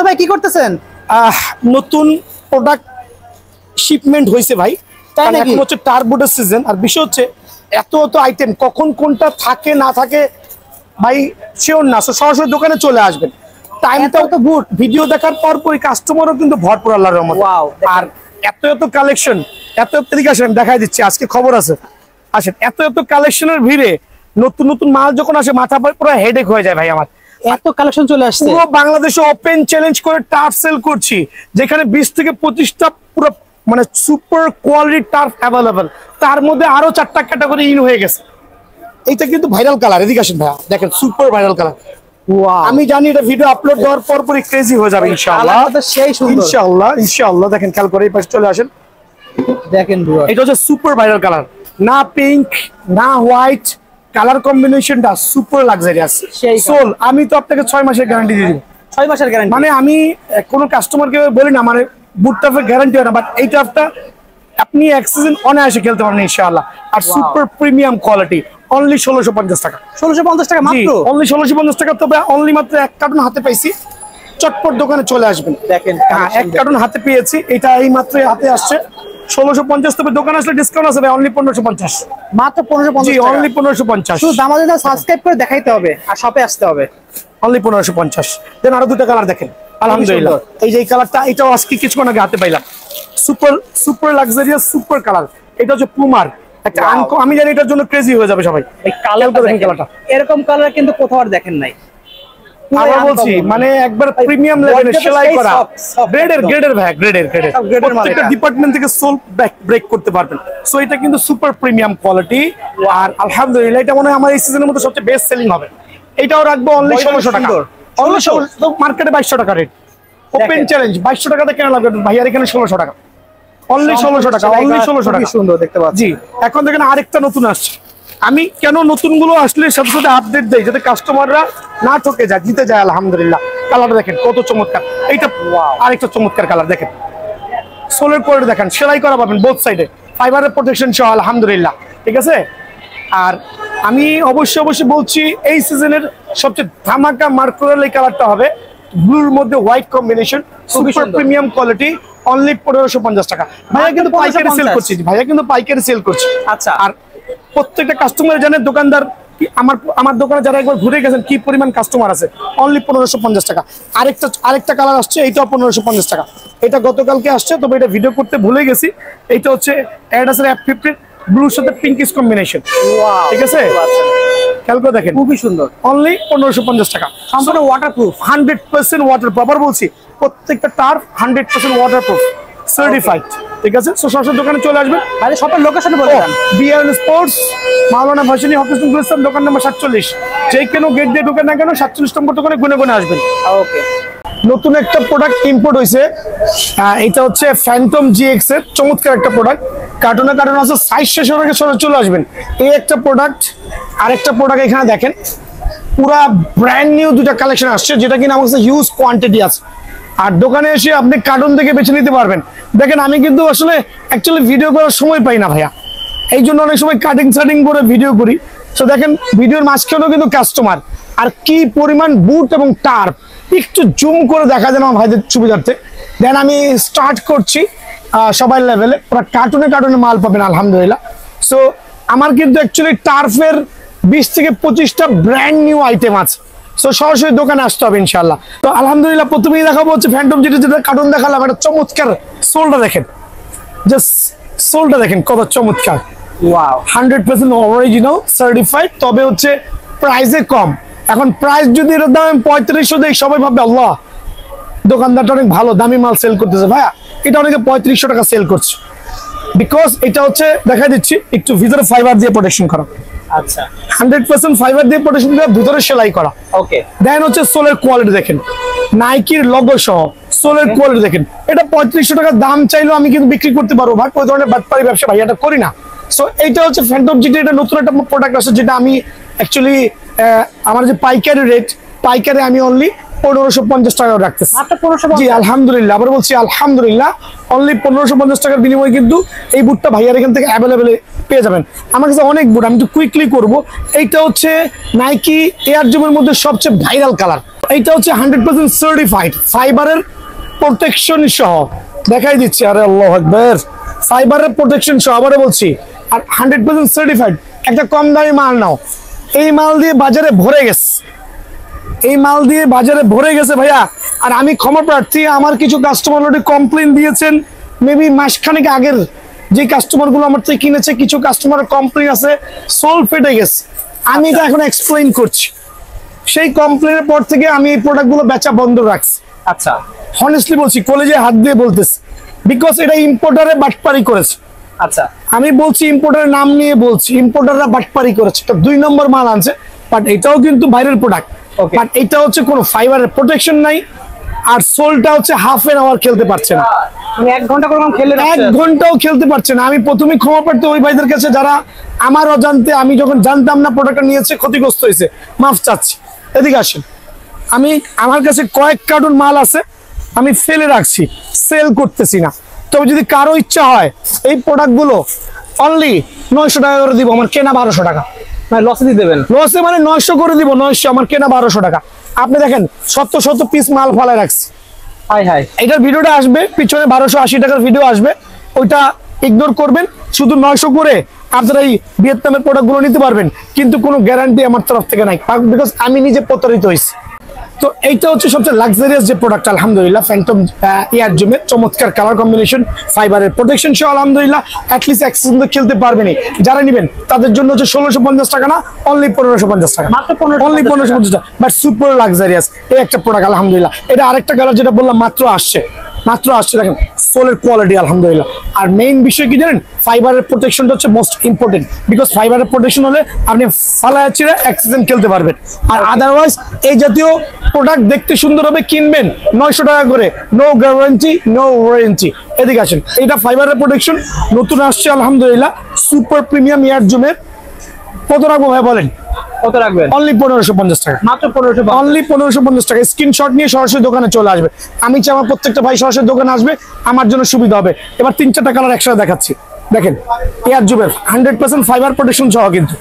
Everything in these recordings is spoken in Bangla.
ভাই কি করতেছেন? নতুন প্রোডাক্ট শিপমেন্ট হয়েছে ভাই, তাই নাকি? এখন হচ্ছে টার্বোডের সিজন, আর বিষয় হচ্ছে এত আইটেম কখন কোনটা থাকে না থাকে ভাই শিওর না। সরাসরি দোকানে চলে আসবেন, টাইমটাও তো গুড, ভিডিও দেখার পর পরই কাস্টমারও কিন্তু ভরপুর আল্লাহর রহমতে। আর এত কালেকশন, এদিকে আসেন দেখাই দিচ্ছি, আজকে খবর আছে, আসেন। এত কালেকশনের ভিড়ে নতুন নতুন মাল যখন আসে মাথা পুরো হেডেক হয়ে যায় ভাই আমার। এত কালেকশন চলে আসছে, পুরো বাংলাদেশে ওপেন চ্যালেঞ্জ করে টার্ফ সেল করছি, যেখানে 20 থেকে 25টা পুরো মানে সুপার কোয়ালিটি টার্ফ অ্যাভেলেবল, তার মধ্যে আরো 4টা ক্যাটাগরি ইন হয়ে গেছে। এইটা কিন্তু ভাইরাল কালার, এদিকে আসেন ভাইয়া, দেখেন সুপার ভাইরাল কালার। আমি জানি এটা ভিডিও আপলোড দেওয়ার পরই ক্রেজি হয়ে যাবে ইনশাআল্লাহ, সেই সুন্দর ইনশাআল্লাহ। দেখেন খেয়াল করে এই পাশে চলে আসেন, দেখেন এটা হচ্ছে সুপার ভাইরাল কালার, না পিঙ্ক না হোয়াইট, কালার কম্বিনেশনটা সুপার লাক্সারিয়াস। সোল আমি তো আপনাকে 6 মাসের গ্যারান্টি দিয়ে দিব। 6 মাসের গ্যারান্টি মানে আমি কোনো কাস্টমারকে বলি না মানে বুট টাফের গ্যারান্টি হয় না, বাট এই টাফটা আপনি এক সিজন অনায়াসে খেলতে পারেন ইনশাআল্লাহ। আর সুপার প্রিমিয়াম কোয়ালিটি, অনলি 1650 টাকা। 1650 টাকা মাত্র, অনলি 1650 টাকা। তবে অনলি মাত্র 1 কার্টন হাতে পাইছি, চটপট দোকানে চলে আসবেন। দেখেন হ্যাঁ 1 কার্টন হাতে পেয়েছি, এটা এই মাত্র হাতে আসছে 1650। তবে দোকানে আসলে ডিসকাউন্ট আছে ভাই, অনলি 1550 মাত্র 1550। জি অনলি 1550। শুধু দামাদার সাবস্ক্রাইব করে দেখাইতে হবে আর শপে আসতে হবে, অনলি 1550। দেন আরো 2টা কালার দেখেন, আলহামদুলিল্লাহ। এই যে এই কালারটা, এটাও আজকে কিছুক্ষণ আগে হাতে পাইলাম, সুপার লাক্সারিয়াস সুপার কালার। এটা হচ্ছে পুমার একটা, আমি জানি এটার জন্য ক্রেজি হয়ে যাবে সবাই। এই কালারটা দেখেন, কালারটা এরকম কালার কিন্তু কোথাও আর দেখেন নাই। আবার বলছি মানে একবার প্রিমিয়াম লেভেলের সেলাই করা, গ্রেডের ভাই, গ্রেডের প্রত্যেকটা ডিপার্টমেন্ট থেকে সোল ব্রেক করতে পারবেন। সো এটা কিন্তু সুপার প্রিমিয়াম কোয়ালিটি। আর আলহামদুলিল্লাহ এটা মনে হয় আমার এই সিজনের মধ্যে সবচেয়ে বেস্ট সেলিং হবে। এটাও রাখবো অনলি 1600 টাকা। মার্কেটে 2200 টাকা রেট, ওপেন চ্যালেঞ্জ 2200 টাকাতে কেনা লাগবে ভাইয়ার, এখানে 1600 টাকা, অনলি 1600 টাকা, অনলি 1600 টাকা। সুন্দর দেখতে পাচ্ছি। জি এখন দেখেন আরেকটা নতুন আসছে। আমি কেন নতুন গুলো আসলে সাথে সাথে আপডেট দেই, যাতে কাস্টমাররা না ঠকে যায়, জিতে যায়। আলহামদুলিল্লাহ কালারটা দেখেন কত চমৎকার, এইটা আরেকটা চমৎকার কালার দেখেন। সোলের কোয়ালিটি দেখেন, সেলাই করা পাবেন বোথ সাইডে, ফাইবারের প্রোটেকশন সহ, আলহামদুলিল্লাহ। ঠিক আছে। আর আমি অবশ্যই বলছি এই সিজনের সবচেয়ে ধামাকা মার্কুরাল এই কালারটা হবে, ব্লুর মধ্যে white combination, super premium quality, only 1550 টাকা। ভাইয়া কিন্তু পাইকারি সেল করছি, আচ্ছা। আর প্রত্যেকটা কাস্টমার জানে, দোকানদার আমার দোকানে যারা একবার ঘুরে গেছেন কি পরিমাণ কাস্টমার আছে। অনলি 1550 টাকা। আরেকটা কালার আসছে, এইটাও 1550 টাকা। এটা গতকালকে আসছে, তবে এটা ভিডিও করতে ভুলে গেছি। এইটা হচ্ছে অ্যাডিডাসের F50 ব্লুর সাথে পিঙ্কিশ কম্বিনেশন। ঠিক আছে, খেয়াল করে দেখেন, খুবই সুন্দর। অনলি 1550 টাকা। সম্পূর্ণ ওয়াটারপ্রুফ, 100% ওয়াটারপ্রুফ। আবার বলছি প্রত্যেকটা টার্ফ 100% ওয়াটারপ্রুফ সার্টিফাইড। ঠিক আছে, সো সরাসরি দোকানে চলে আসবেন। তাহলে শপের লোকেশন বলে দেন। বিআর স্পোর্টস, মাওলানা ভাসানী হকি ইসলাম, দোকান নম্বর 47। যেই কেন গেট দিয়ে ঢোকেন না কেন 47 নম্বর দোকানে গুনে আসবেন। ওকে। নতুন একটা প্রোডাক্ট ইম্পোর্ট হয়েছে, এটা হচ্ছে ফ্যান্টম GX এর চমৎকার একটা প্রোডাক্ট। কার্টুন আছে, সাইজ শেষ হয়ে গেছে, চলে আসবেন। এই একটা প্রোডাক্ট, আরেকটা প্রোডাক্ট এখানে দেখেন, পুরা ব্র্যান্ড নিউ 2টা কালেকশন আসছে, যেটা কিনা আমার কাছে হিউজ কোয়ান্টিটি আছে। আর দোকানে এসে আপনি কার্টুন থেকে বেছে নিতে পারবেন। দেখেন আমি কিন্তু আসলে অ্যাকচুয়ালি ভিডিও করার সময় পাই না ভাইয়া, এই জন্য অনেক সময় কাটিং করে ভিডিও করি। তো দেখেন ভিডিওর মাঝখানেও কিন্তু কাস্টমার, আর কি পরিমাণ বুট এবং টার্প, একটু জুম করে দেখা যায় আমার ভাইদের সুবিধার্থে। দেন আমি স্টার্ট করছি সবাই লেভেলে, পুরো কার্টুনে মাল পাবেন আলহামদুলিল্লাহ। সো আমার কিন্তু অ্যাকচুয়ালি টার্ফের 20 থেকে 25টা ব্র্যান্ড নিউ আইটেম আছে। সো সরাসরি দোকানে আসতে হবে ইনশাআল্লাহ। তো আলহামদুলিল্লাহ প্রথমেই দেখাবো হচ্ছে ফ্যান্টম, যেটা কার্টুন দেখালাম, একটা চমৎকার সোলটা দেখেন, জাস্ট সোলটা দেখেন কত চমৎকার। Wow, 100% original certified. তবে হচ্ছে প্রাইসে কম। এখন প্রাইস যদি এর দাম 3500 দেই, সবাই ভাববে আল্লাহ দোকানদারটা অনেক ভালো দামি মাল সেল করতেছে। ভাইয়া এটা অনেকে 3500 টাকা সেল করছে, বিকজ এটা হচ্ছে দেখা দিচ্ছি একটু ভিতরে ফাইবার দিয়ে প্রোটেকশন করা। আচ্ছা, 100% ফাইবার দিয়ে প্রোটেকশন দিয়ে ভিতরে সেলাই করা। ওকে। দেন হচ্ছে সোলের কোয়ালিটি দেখেন, নাইকির লোগো সহ সোলের কোয়ালিটি দেখেন। এটা 3500 টাকা দাম চাইলেও আমি কিন্তু বিক্রি করতে পারবো ভাই, ওই ধরনের বাটপারি ব্যবসা ভাই এটা করি না। সো এইটা হচ্ছে ফ্যান্টম GT, এটা নতুন একটা প্রোডাক্ট আছে, যেটা আমি অ্যাকচুয়ালি আমার যে পাইকারি রেট, পাইকারি আমি অনলি 1550 টাকা রাখতেছি। জি আলহামদুলিল্লাহ, আবার বলছি আলহামদুলিল্লাহ, অনলি 1550 টাকার বিনিময়ে কিন্তু এই বুটটা ভাইয়ার এখান থেকে অ্যাভেলেবেল পেয়ে যাবেন। আমার কাছে অনেক বুট, আমি একটু কুইকলি করবো। এইটা হচ্ছে নাইকি এয়ার জুমের মধ্যে সবচেয়ে ভাইরাল কালার। এইটা হচ্ছে 100% সার্টিফাইড ফাইবারের প্রোটেকশন সহ দেখাই দিচ্ছি। আরে আল্লাহু আকবার, ফাইবারের প্রোটেকশন সহ আবারও বলছি, আর 100% সার্টিফাইড। একটা কম দামি মাল নাও, এই মাল দিয়ে বাজারে ভরে গেছে, এই মাল দিয়ে বাজারে ভরে গেছে ভাইয়া। আর আমি ক্ষমা প্রার্থী, আমার কিছু কাস্টমার অলরেডি কমপ্লেন দিয়েছেন, মেবি মাসখানেক আগের যে কাস্টমারগুলো আমার থেকে কিনেছে, কিছু কাস্টমার কমপ্লেন আছে সোল ফেটে গেছে। আমি এটা এখন এক্সপ্লেইন করছি। সেই কমপ্লেনের পর থেকে আমি এই প্রোডাক্টগুলো বেচা বন্ধ রাখছি। আচ্ছা, হনেস্টলি বলছি, কলেজে হাত দিয়ে বলতেছি, বিকজ এটা ইম্পোর্টারে বাটপারি করেছে। আচ্ছা, আমি বলছি ইম্পোর্টারের নাম নিয়ে বলছি, ইম্পোর্টাররা বাটপারি করেছে, তো 2 নম্বর মাল আনছে। বাট এটাও কিন্তু ভাইরাল প্রোডাক্ট, Okay. বাট এটা হচ্ছে কোনো ফাইবারের প্রোটেকশন নাই, আর সোলটা হচ্ছে হাফ এন আওয়ার খেলতে পারছে না, মানে 1 ঘন্টা করে খেলে 1 ঘন্টাও খেলতে পারছে না। আমি প্রথমে ক্ষমা প্রার্থী ওই ভাইদের কাছে যারা আমার অজান্তে, আমি যখন জানতাম না প্রোডাক্টটা নিয়েছে, ক্ষতিগ্রস্ত হয়েছে, মাফ চাচ্ছি। এদিকে আসেন, আমার কাছে কয়েক কার্টুন মাল আছে, আমি ফেলে রাখছি, সেল করতেছি না। তবে যদি কারো ইচ্ছা হয় এই প্রোডাক্টগুলো অনলি 900 টাকা করে দিব, আমার কেনা 1200 টাকা। মানে লসে দিয়ে দেবেন? লসে মানে 900 করে দিব, 900, আমার কেনা 1200 টাকা। আপনি দেখেন শত পিস মাল ফলায় রাখছি। হাই হাই, এটার ভিডিওটা আসবে, পিছনে 1280 টাকার ভিডিও আসবে, ওইটা ইগনোর করবেন। শুধু 900 করে আপনারা এই ভিয়েতনামের প্রোডাক্টগুলো নিতে পারবেন, কিন্তু কোনো গ্যারান্টি আমার তরফ থেকে নাই, বিকজ আমি নিজে প্রতারিত হয়েছি। তো এইটা হচ্ছে সবচেয়ে লাক্সারিয়াস যে প্রোডাক্ট আলহামদুলিল্লাহ, ফ্যান্টম ইয়ার জুমের চমৎকার কালার কম্বিনেশন, ফাইবারের প্রোটেকশন সহ আলহামদুলিল্লাহ। অ্যাটলিস্ট অ্যাক্সেস খেলতে পারবেনই, যারা নেবেন তাদের জন্য হচ্ছে 1650 টাকা না, অনলি 1550 টাকা, মাত্র 1550 অনলি 1550 টাকা। বাট সুপার লাক্সারিয়াস এই একটা প্রোডাক্ট আলহামদুলিল্লাহ। এটা আরেকটা কালার যেটা বললাম মাত্র আসছে, দেখেন সোলের কোয়ালিটি আলহামদুলিল্লাহ। আর মেইন বিষয় কি জানেন, ফাইবারের প্রোটেকশনটা হচ্ছে মোস্ট ইম্পর্টেন্ট, বিকজ ফাইবারের প্রোটেকশন হলে আপনি ফালায়া ছিঁড়ে অ্যাক্সিডেন্ট খেলতে পারবেন। আর আদারওয়াইজ এই জাতীয় প্রোডাক্ট দেখতে সুন্দর হবে, কিনবেন 900 টাকা করে, নো গ্যারান্টি নো ওয়ারেন্টি। এদিকে আসেন, এটা ফাইবারের প্রোটেকশন নতুন আসছে আলহামদুলিল্লাহ, সুপার প্রিমিয়াম ইয়ার জুমের। কত রাখবো ভাই বলেন? কত রাখবেন? অনলি 1550 টাকা, মাত্র 1550, অনলি 1550 টাকা। স্ক্রিনশট নিয়ে সরাসরি দোকানে চলে আসবে। আমি চাই আমার প্রত্যেকটা ভাই সরাসরি দোকানে আসবে, আমার জন্য সুবিধা হবে। এবার 3-4টা কালার একসাথে দেখাচ্ছি। দেখেন এয়ার জুবের 100% ফাইবার প্রোটেকশন সহ, কিন্তু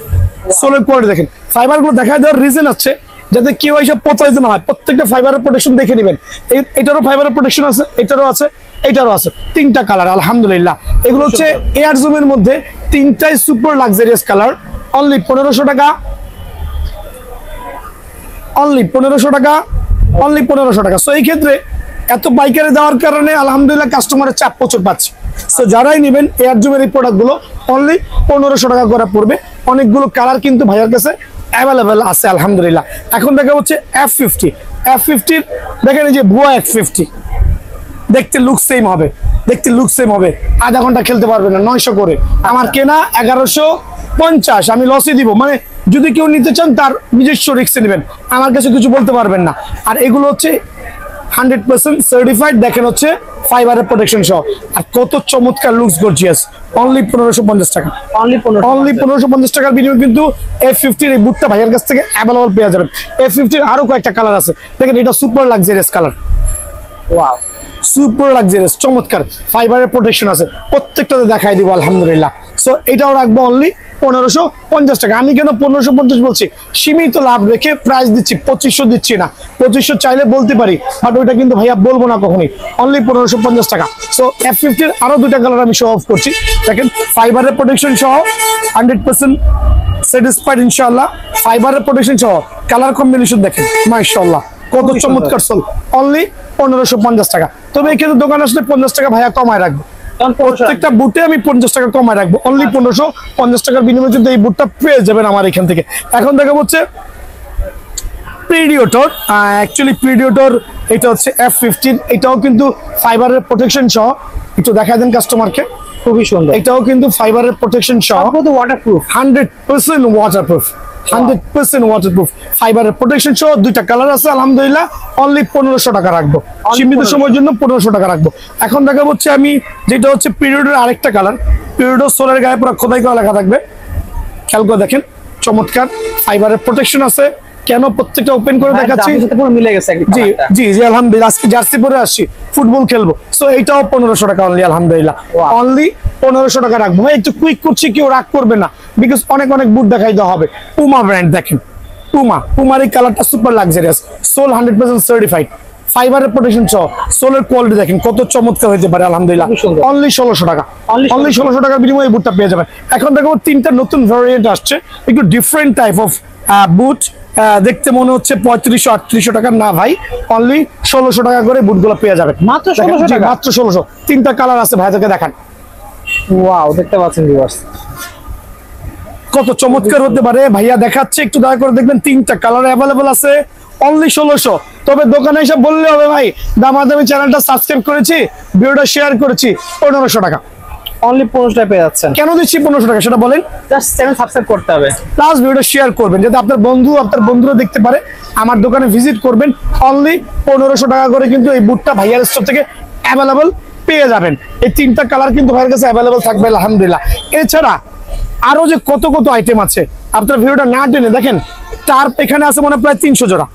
সোলের কোয়ালিটি দেখেন। ফাইবার গুলো দেখা দেওয়ার রিজন আছে যাতে কেউ এইসব প্রতারিত না হয়। প্রত্যেকটা ফাইবারের প্রোটেকশন দেখে নেবেন, এটারও ফাইবারের প্রোটেকশন আছে, এটারও আছে, এটারও আছে। 3টা কালার আলহামদুলিল্লাহ। এগুলো হচ্ছে এয়ার জুমের মধ্যে 3টাই সুপার লাক্সারিয়াস কালার, অনলি 1500 টাকা, অনলি 1500 টাকা, অনলি 1500 টাকা। সো এই ক্ষেত্রে এত পাইকারি দেওয়ার কারণে আলহামদুলিল্লাহ কাস্টমারের চাপ প্রচুর পাচ্ছে। সো যারাই নেবেন এয়ার জুমের এই প্রোডাক্টগুলো অনলি 1500 টাকা করে পড়বে। অনেকগুলো কালার কিন্তু ভাইয়ার কাছে অ্যাভেলেবেল আছে আলহামদুলিল্লাহ। এখন দেখা হচ্ছে F50 দেখেন, এই যে ভুয়া F50 দেখতে লুক সেম হবে, আধা ঘন্টা খেলতে পারবে না 900 করে। আমার কেনা 1150, আমি লসে দিব। মানে যদি কেউ নিতে চান তার নিজস্ব রিস্কে নেবেন, আমার কাছে কিছু বলতে পারবেন না। আর এগুলো হচ্ছে 100% সার্টিফাইড, দেখেন হচ্ছে ফাইবারের প্রোটেকশন সহ। আর কত চমৎকার লুকস গর্জিয়াস, অনলি 1550 টাকা, অনলি 1550 টাকার বিনিময়ে কিন্তু F50 এই বুটটা ভাইয়ের কাছ থেকে অ্যাভেলেবল পেয়ে যাবেন। F50 আরো কয়েকটা কালার আছে, দেখেন এটা super luxurious colour, wow, super luxurious চমৎকার ফাইবারের প্রোটেকশন আছে, প্রত্যেকটাতে দেখাই দিব আলহামদুলিল্লাহ। সো এটাও রাখবো অনলি 1550 টাকা। আমি কেন 1550 বলছি, সীমিত লাভ রেখে প্রাইস দিচ্ছি, 2500 দিচ্ছি না। 2500 চাইলে বলতে পারি, বাট ওইটা কিন্তু ভাইয়া বলবো না কখনই, অনলি 1550 টাকা। সো F50 আরো 2টা কালার আমি শো অফ করছি, দেখেন ফাইবারের প্রোটেকশন সহ 100% স্যাটিসফাইড ইনশাআল্লাহ। ফাইবারের প্রোটেকশন সহ কালার কম্বিনেশন দেখেন মাশাআল্লাহ, কত চমৎকার সোল, অনলি 1550 টাকা। তবে এখানে দোকান আসলে 50 টাকা ভাইয়া কমায় রাখবো, প্রত্যেকটা বুটে আমি 50 টাকা কমায় রাখবো, অনলি 1550 টাকার বিনিময়ে কিন্তু এই বুটটা পেয়ে যাবেন আমার এখান থেকে। এখন দেখা হচ্ছে প্রিডিওটর, অ্যাকচুয়ালি প্রিডিওটর এটা হচ্ছে F15, এটাও কিন্তু ফাইবারের প্রোটেকশন সহ। একটু দেখা দেন কাস্টমারকে, খুবই সুন্দর। এটাও কিন্তু ফাইবারের প্রোটেকশন সহ, ওয়াটারপ্রুফ, 100% ওয়াটারপ্রুফ, 100% ওয়াটারপ্রুফ ফাইবারের প্রোটেকশন সহ। 2টা কালার আছে আলহামদুলিল্লাহ, অনলি 1500 টাকা রাখবো, সীমিত সময়ের জন্য 1500 টাকা রাখবো। এখন দেখা হচ্ছে আমি যেটা হচ্ছে পিরিয়ডের আরেকটা কালার, পিরিয়ড সোলের গায়ে পুরো খোদাই করা লেখা থাকবে, খেয়াল করে দেখেন চমৎকার ফাইবারের প্রোটেকশন আছে। কেন প্রত্যেকটা ওপেন করে দেখাচ্ছি, মিলে গেছে জি জি জি আলহামদুলিল্লাহ। আজকে জার্সি পরে আসছি, ফুটবল খেলবো, সো এইটাও 1500 টাকা অনলি আলহামদুলিল্লাহ, অনলি 1500 টাকা রাখবো। একটু কুইক করছি, কেউ রাগ করবে না, বিকজ অনেক বুট দেখাই দেওয়া হবে। পুমা ব্র্যান্ড দেখেন, পুমার এই কালারটা সুপার লাক্সারিয়াস, সোল 100% সার্টিফাইড, ফাইবারের প্রোটেকশন সহ, সোলের কোয়ালিটি দেখেন কত চমৎকার হতে পারে আলহামদুলিল্লাহ। অনলি 1600 টাকা, অনলি 1600 টাকার বিনিময়ে এই বুটটা পেয়ে যাবেন। এখন দেখো তিনটা নতুন ভ্যারিয়েন্ট আসছে, একটু ডিফারেন্ট টাইপ অফ বুট, দেখতে মনে হচ্ছে 3500-3800 টাকার, না ভাই অনলি 1600 টাকা করে বুটগুলো পেয়ে যাবেন। মাত্র 1600 টাকা? মাত্র 1600। তিনটা কালার আছে ভাই, তোকে দেখান। ওয়াও, দেখতে পাচ্ছেন ভিউয়ার্স কত চমৎকার হতে পারে ভাইয়া দেখাচ্ছে, একটু দয়া করে দেখবেন। তিনটা কালার অ্যাভেলেবল আছে, অনলি 1600। তবে দোকানে এসে বললে হবে ভাই দামাদামি চ্যানেলটা সাবস্ক্রাইব করেছি, ভিডিওটা শেয়ার করেছি, 1500 টাকা। অনলি 1500 টাকা পেয়ে যাচ্ছেন। কেন দিচ্ছি 1500 টাকা সেটা বলেন? জাস্ট চ্যানেল সাবস্ক্রাইব করতে হবে, প্লাস ভিডিওটা শেয়ার করবেন যাতে আপনার বন্ধুরা দেখতে পারে, আমার দোকানে ভিজিট করবেন। অনলি 1500 টাকা করে কিন্তু এই বুটটা ভাইয়ার স্টোর থেকে অ্যাভেলেবল পেয়ে যাবেন। এই তিনটা কালার কিন্তু ভাইয়ের কাছে অ্যাভেলেবল থাকবে আলহামদুলিল্লাহ। এছাড়া আরো যে কত কত আইটেম আছে, আপনার ভিডিওটা না টেনে দেখেন। তার এখানে আছে মানে প্রায় 300 জোড়া,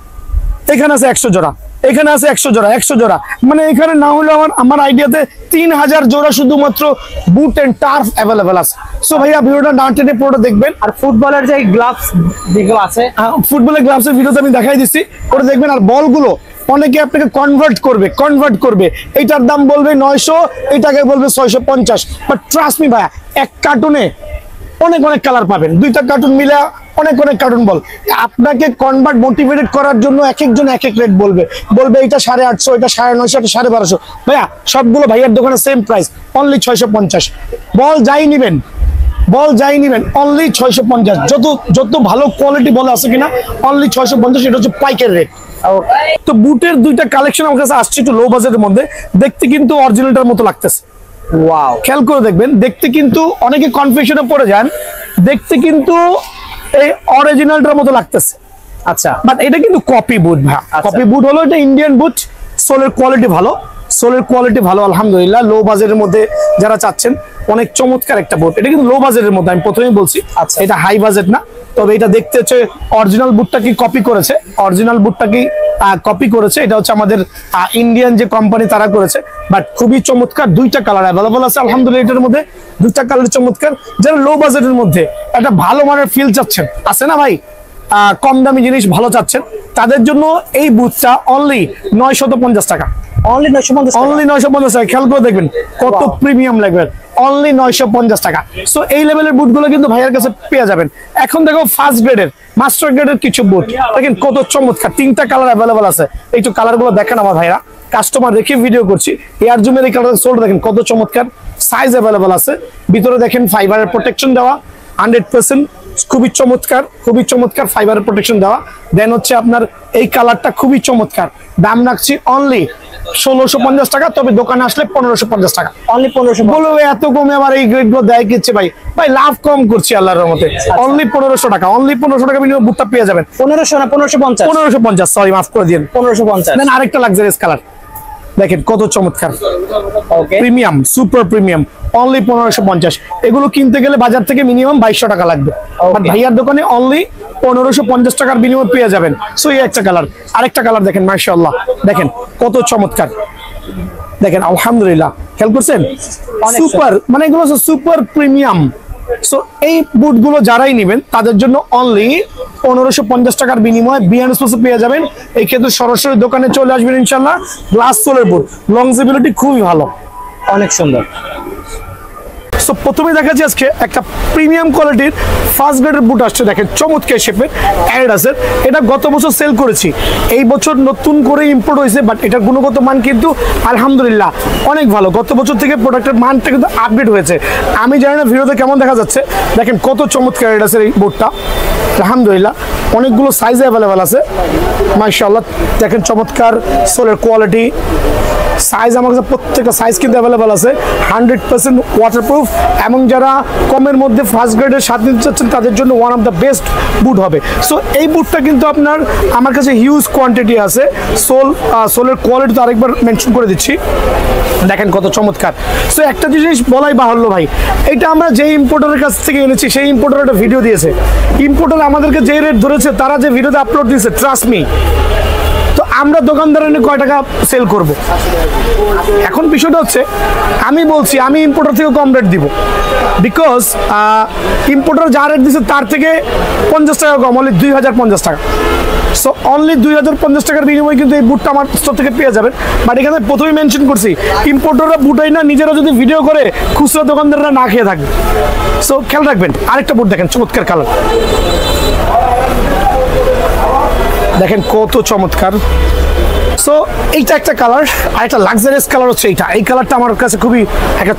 এখানে আছে 100 জোড়া, এখানে আছে 100 জোড়া, 100 জোড়া, মানে এখানে না হলে আমার আইডিয়াতে 3000 জোড়া শুধুমাত্র বুট এন্ড টার্ফ অ্যাভেলেবল আছে। সো ভাইয়া ভিডিওটা না টেনে পুরোটা দেখবেন। আর ফুটবলের যে গ্লাভস যেগুলো আছে, ফুটবলের গ্লাভসের ভিডিওতে আমি দেখাই দিচ্ছি, ওটা দেখবেন। আর বলগুলো অনেকে আপনাকে কনভার্ট করবে, এইটার দাম বলবে 900, এইটাকে বলবে 650, বাট ট্রাস্ট মি ভাইয়া, এক কার্টুনে অনেক কালার পাবেন। দুইটা কার্টুন মিলে অনেক কার্টুন বল। আপনাকে কনভার্ট মোটিভেটেড করার জন্য এক একজন এক এক রেট বলবে এটা 850, এটা 950, এটা 1250। ভাইয়া সবগুলো ভাইয়ার দোকানে সেম প্রাইস, অনলি 650। বল যাই নিবেন অনলি 650। যত ভালো কোয়ালিটি বল আছে কিনা অনলি 650, এটা হচ্ছে পাইকারি রেট। তো বুটের দুইটা কালেকশন আমার কাছে আসছে একটু লো বাজেটের মধ্যে, দেখতে কিন্তু অরিজিনালটার মতো লাগতেছে। ওয়াও, খেয়াল করে দেখবেন, দেখতে কিন্তু অনেকে কনফিউশনে পড়ে যান, দেখতে কিন্তু এই অরিজিনালটার মতো লাগতেছে। আচ্ছা, বাট এটা কিন্তু কপি বুট ভাই। কপি বুট হলো এটা ইন্ডিয়ান বুট, সোলের কোয়ালিটি ভালো আলহামদুলিল্লাহ। লো বাজেটের মধ্যে যারা চাচ্ছেন, অনেক চমৎকার একটা বুট। এটা কিন্তু লো বাজেটের মধ্যে, আমি প্রথমেই বলছি। আচ্ছা, এটা হাই বাজেট না, তবে এটা দেখতে হচ্ছে অরিজিনাল বুটটা কি কপি করেছে, এটা হচ্ছে আমাদের ইন্ডিয়ান যে কোম্পানি তারা করেছে। বাট খুবই চমৎকার, দুইটা কালার অ্যাভেলেবল আছে আলহামদুলিল্লাহ। এটার মধ্যে দুইটা কালার চমৎকার। যারা লো বাজেটের মধ্যে একটা ভালো মানের ফিল চাচ্ছেন, আছে না ভাই, কম দামি জিনিস ভালো চাচ্ছেন, তাদের জন্য এই বুটটা অনলি 950 টাকা। অনলি 950 টাকা। খেয়াল করে দেখবেন কত প্রিমিয়াম লাগবে, অনলি 950 টাকা। সো এই লেভেলের বুটগুলো কিন্তু ভাইয়ের কাছে পেয়ে যাবেন। এখন দেখো ফার্স্ট গ্রেডের, মাস্টার গ্রেডের কিছু বুট দেখেন কত চমৎকার, তিনটা কালার অ্যাভেলেবল আছে। একটু কালারগুলো দেখেন আমার ভাইরা, কাস্টমার রেখে ভিডিও করছি। এয়ার জুমের এই কালার সোল্ড দেখেন কত চমৎকার, সাইজ অ্যাভেলেবল আছে। ভিতরে দেখেন ফাইবারের প্রোটেকশন দেওয়া 100%, খুবই চমৎকার ফাইবারের প্রোটেকশন দেওয়া। দেন হচ্ছে আপনার এই কালারটা খুবই চমৎকার। দাম রাখছি অনলি 1650 টাকা, তবে দোকানে আসলে 1550 টাকা। অনলি 1500। বলো এত কমে আবার এই গ্রেড গুলো দেয় কিচ্ছে ভাই লাভ কম করছি আল্লাহর রহমতে। অনলি 1500 টাকা, অনলি 1500 টাকা বিনিময়ে বুটটা পেয়ে যাবেন। 1500 না 1550? 1550, সরি মাফ করে দিন, 1550। দেন আরেকটা লাক্সারিয়াস কালার দেখেন কত চমৎকার, প্রিমিয়াম, সুপার প্রিমিয়াম, অনলি 1550। এগুলো কিনতে গেলে বাজার থেকে মিনিমাম 2200 টাকা লাগবে, বাট ভাইয়ার দোকানে অনলি 1550 টাকার বিনিময়ে পেয়ে যাবেন। সো এই একটা কালার, আরেকটা কালার দেখেন মাশাআল্লাহ, দেখেন কত চমৎকার, দেখেন আলহামদুলিল্লাহ। খেয়াল করছেন, সুপার, মানে এগুলো সুপার প্রিমিয়াম। সো এই বুটগুলো যারাই নেবেন তাদের জন্য অনলি 1550 টাকার বিনিময়ে বিয়ান স্পেসে পেয়ে যাবেন। এই ক্ষেত্রে সরাসরি দোকানে চলে আসবেন ইনশাল্লাহ। গ্লাস সোলের বুট, লংজিবিলিটি খুবই ভালো, অনেক সুন্দর। সো প্রথমে দেখাচ্ছি আজকে একটা প্রিমিয়াম কোয়ালিটির ফার্স্ট গ্রেডের বুট আসছে, দেখেন চমৎকার শেপের অ্যাডিডাসের। এটা গত বছর সেল করেছি, এই বছর নতুন করে ইম্পোর্ট হয়েছে, বাট এটার গুণগত মান কিন্তু আলহামদুলিল্লাহ অনেক ভালো। গত বছর থেকে প্রোডাক্টের মানটা কিন্তু আপডেট হয়েছে। আমি জানি না ভিডিওতে কেমন দেখা যাচ্ছে, দেখেন কত চমৎকার অ্যাডিডাসের এই বুটটা আলহামদুলিল্লাহ। অনেকগুলো সাইজে অ্যাভেলেবেল আছে মাশাআল্লাহ। দেখেন চমৎকার সোলের কোয়ালিটি, সাইজ আমার কাছে প্রত্যেকটা সাইজ কিন্তু অ্যাভেলেবেল আছে, 100% ওয়াটারপ্রুফ। এবং যারা কমের মধ্যে ফার্স্ট গ্রেডের স্বাদ নিতে চাচ্ছেন তাদের জন্য ওয়ান অফ দ্য বেস্ট বুট হবে। সো এই বুটটা কিন্তু আপনার আমার কাছে হিউজ কোয়ান্টিটি আছে। সোলের কোয়ালিটি তো আরেকবার মেনশন করে দিচ্ছি, দেখেন কত চমৎকার। সো একটা জিনিস বলাই বাহুল্য ভাই, এটা আমরা যে ইম্পোর্টারের কাছ থেকে এনেছি সেই ইম্পোর্টার একটা ভিডিও দিয়েছে। ইম্পোর্টার আমাদেরকে যে রেট ধরেছে, তারা যে ভিডিওতে আপলোড দিয়েছে, ট্রাস্ট মি। তো আমরা দোকানদার এনে কয় টাকা সেল করব। এখন বিষয়টা হচ্ছে আমি বলছি আমি ইম্পোর্টার থেকে কম রেট দিব, বিকজ ইম্পোর্টার যা রেট দিচ্ছে তার থেকে 50 টাকা কম, অনলি 2050 টাকা। সো অনলি 2050 টাকার বিনিময়ে কিন্তু এই বুটটা আমার স্টোর থেকে পেয়ে যাবেন। বাট এখানে প্রথমেই মেনশন করছি ইম্পোর্টাররা বুটাই না, নিজেরা যদি ভিডিও করে খুচরা দোকানদাররা না খেয়ে থাকবে। সো খেয়াল রাখবেন। আরেকটা বুট দেখেন, চমৎকার কালার, দেখেন কত চমৎকার। সো এইটা একটা কালার, আর একটা লাক্সারিয়াস কালার হচ্ছে এইটা। এই কালারটা আমার কাছে খুবই একটা